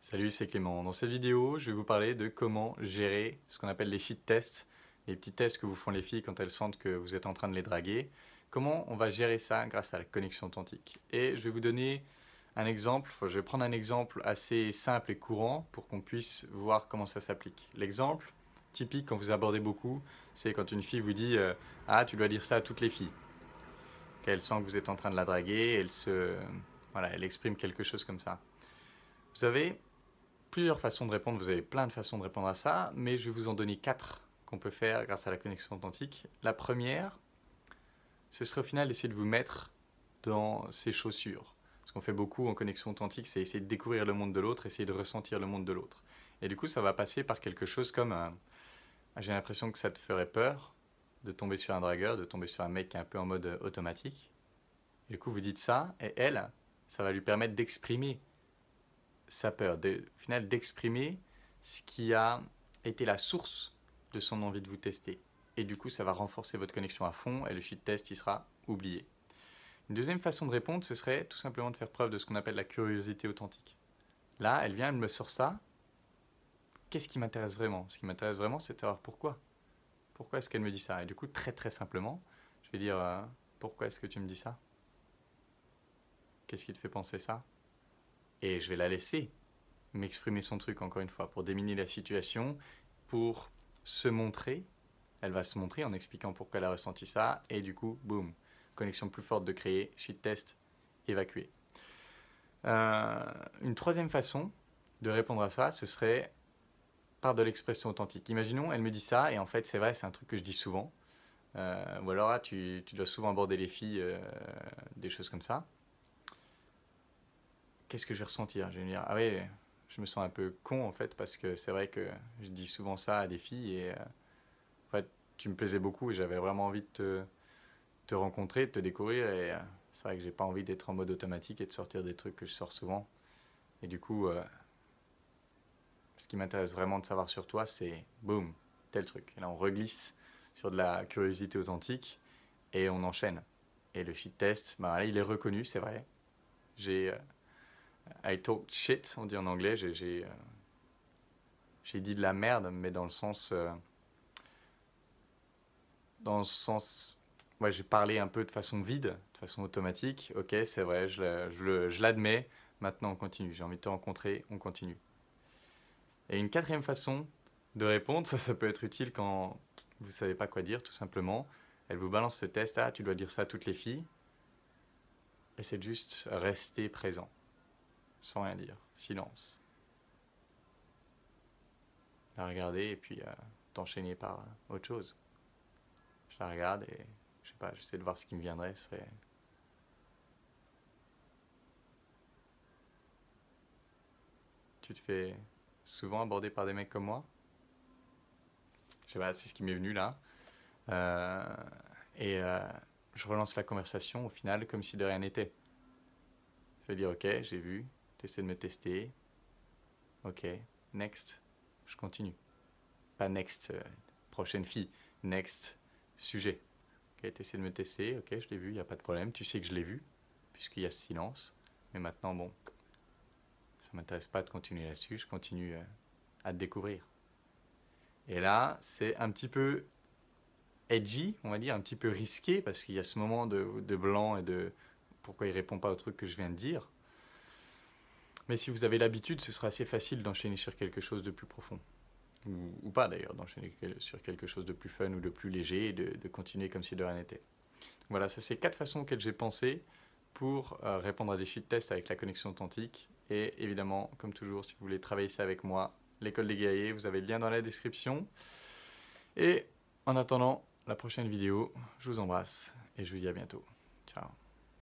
Salut, c'est Clément. Dans cette vidéo, je vais vous parler de comment gérer ce qu'on appelle les shit tests, les petits tests que vous font les filles quand elles sentent que vous êtes en train de les draguer. Comment on va gérer ça grâce à la connexion authentique. Et je vais vous donner un exemple, je vais prendre un exemple assez simple et courant pour qu'on puisse voir comment ça s'applique. L'exemple typique quand vous abordez beaucoup, c'est quand une fille vous dit Ah, tu dois dire ça à toutes les filles ». Qu'elle sent que vous êtes en train de la draguer, elle exprime quelque chose comme ça. Vous avez plusieurs façons de répondre, vous avez plein de façons de répondre à ça, mais je vais vous en donner 4 qu'on peut faire grâce à la connexion authentique. La première, ce serait au final d'essayer de vous mettre dans ses chaussures. Ce qu'on fait beaucoup en connexion authentique, c'est essayer de découvrir le monde de l'autre, essayer de ressentir le monde de l'autre. Et du coup, ça va passer par quelque chose comme j'ai l'impression que ça te ferait peur de tomber sur un dragueur, de tomber sur un mec qui est un peu en mode automatique. Et du coup, vous dites ça, et elle, ça va lui permettre d'exprimer sa peur, au final d'exprimer ce qui a été la source de son envie de vous tester. Et du coup, ça va renforcer votre connexion à fond et le shit test, il sera oublié. Une deuxième façon de répondre, ce serait tout simplement de faire preuve de ce qu'on appelle la curiosité authentique. Là, elle vient, elle me sort ça. Qu'est-ce qui m'intéresse vraiment? Ce qui m'intéresse vraiment, c'est de savoir pourquoi. Pourquoi est-ce qu'elle me dit ça? Et du coup, très très simplement, je vais dire pourquoi est-ce que tu me dis ça? Qu'est-ce qui te fait penser ça? Et je vais la laisser m'exprimer son truc encore une fois pour déminer la situation, pour se montrer. Elle va se montrer en expliquant pourquoi elle a ressenti ça et du coup, boum, connexion plus forte de créer, shit test, évacuer. Une troisième façon de répondre à ça, ce serait par de l'expression authentique. Imaginons, elle me dit ça et en fait c'est vrai, c'est un truc que je dis souvent. Ou alors tu dois souvent aborder les filles, des choses comme ça. Qu'est-ce que je vais ressentir? Je vais me dire, ah oui, je me sens un peu con en fait, parce que c'est vrai que je dis souvent ça à des filles et en fait, tu me plaisais beaucoup et j'avais vraiment envie de te rencontrer, de te découvrir et c'est vrai que j'ai pas envie d'être en mode automatique et de sortir des trucs que je sors souvent. Et du coup, ce qui m'intéresse vraiment de savoir sur toi, c'est boum, tel truc. Et là, on reglisse sur de la curiosité authentique et on enchaîne. Et le shit test, là, il est reconnu, c'est vrai. J'ai I talk shit, on dit en anglais, j'ai dit de la merde, mais dans le sens, ouais, j'ai parlé un peu de façon vide, de façon automatique. Ok, c'est vrai, je l'admets. Maintenant, on continue. J'ai envie de te rencontrer, on continue. Et une quatrième façon de répondre, ça peut être utile quand vous savez pas quoi dire, tout simplement. Elle vous balance ce test, ah, tu dois dire ça à toutes les filles. Et c'est juste rester présent, sans rien dire, silence. La regarder et puis t'enchaîner par autre chose. Je la regarde et je sais pas, j'essaie de voir ce qui me viendrait. Tu te fais souvent aborder par des mecs comme moi? Je sais pas, c'est ce qui m'est venu là. Euh, et je relance la conversation au final comme si de rien n'était. Je vais dire ok, j'ai vu, tu essaies de me tester. Ok, next, je continue. Pas next, prochaine fille, next, sujet. Ok, tu essaies de me tester, ok, je l'ai vu, il n'y a pas de problème. Tu sais que je l'ai vu, puisqu'il y a ce silence. Mais maintenant, bon, ça ne m'intéresse pas de continuer là-dessus, je continue à te découvrir. Et là, c'est un petit peu edgy, on va dire, un petit peu risqué, parce qu'il y a ce moment de blanc et de pourquoi il répond pas au truc que je viens de dire. Mais si vous avez l'habitude, ce sera assez facile d'enchaîner sur quelque chose de plus profond. Ou pas d'ailleurs, d'enchaîner sur quelque chose de plus fun ou de plus léger et de continuer comme si de rien n'était. Voilà, ça c'est 4 façons auxquelles j'ai pensé pour répondre à des shit tests avec la connexion authentique. Et évidemment, comme toujours, si vous voulez travailler ça avec moi, l'école des guerriers, vous avez le lien dans la description. Et en attendant la prochaine vidéo, je vous embrasse et je vous dis à bientôt. Ciao.